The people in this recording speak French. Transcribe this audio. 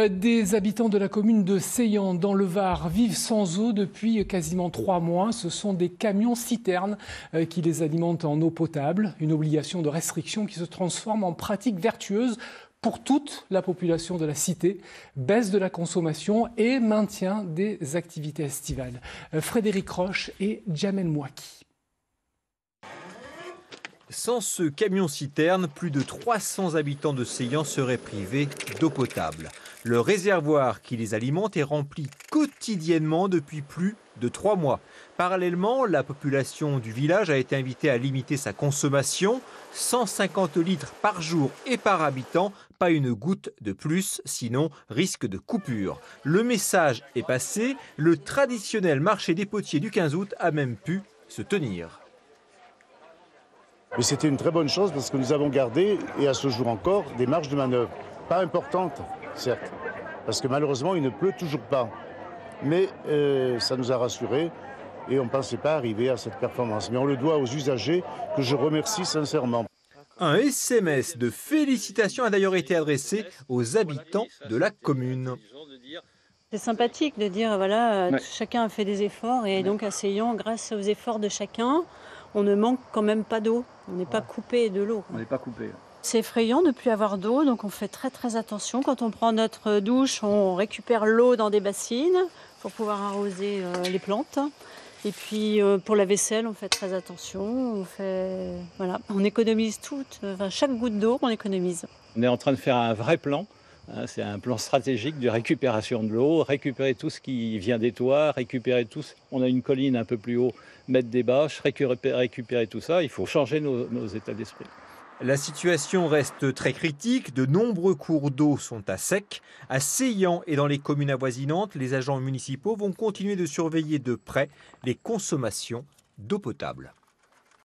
Des habitants de la commune de Seillan, dans le Var, vivent sans eau depuis quasiment 3 mois. Ce sont des camions-citernes qui les alimentent en eau potable. Une obligation de restriction qui se transforme en pratique vertueuse pour toute la population de la cité. Baisse de la consommation et maintien des activités estivales. Frédéric Roche et Jamel Mouaki. Sans ce camion-citerne, plus de 300 habitants de Seillan seraient privés d'eau potable. Le réservoir qui les alimente est rempli quotidiennement depuis plus de 3 mois. Parallèlement, la population du village a été invitée à limiter sa consommation. 150 litres par jour et par habitant, pas une goutte de plus, sinon risque de coupure. Le message est passé, le traditionnel marché des potiers du 15 août a même pu se tenir. Mais c'était une très bonne chose parce que nous avons gardé, et à ce jour encore, des marges de manœuvre. Pas importantes, certes, parce que malheureusement, il ne pleut toujours pas. Mais ça nous a rassurés et on ne pensait pas arriver à cette performance. Mais on le doit aux usagers que je remercie sincèrement. Un SMS de félicitations a d'ailleurs été adressé aux habitants de la commune. C'est sympathique de dire voilà, chacun a fait des efforts et donc à Seillan, grâce aux efforts de chacun, on ne manque quand même pas d'eau. On n'est pas coupé de l'eau. On n'est pas coupé. C'est effrayant de ne plus avoir d'eau, donc on fait très très attention. Quand on prend notre douche, on récupère l'eau dans des bassines pour pouvoir arroser les plantes. Et puis pour la vaisselle, on fait très attention. On économise chaque goutte d'eau, on économise. On est en train de faire un vrai plan. C'est un plan stratégique de récupération de l'eau, récupérer tout ce qui vient des toits, récupérer tout. On a une colline un peu plus haut, mettre des bâches, récupérer tout ça. Il faut changer nos états d'esprit. La situation reste très critique. De nombreux cours d'eau sont à sec. À Seillan et dans les communes avoisinantes, les agents municipaux vont continuer de surveiller de près les consommations d'eau potable.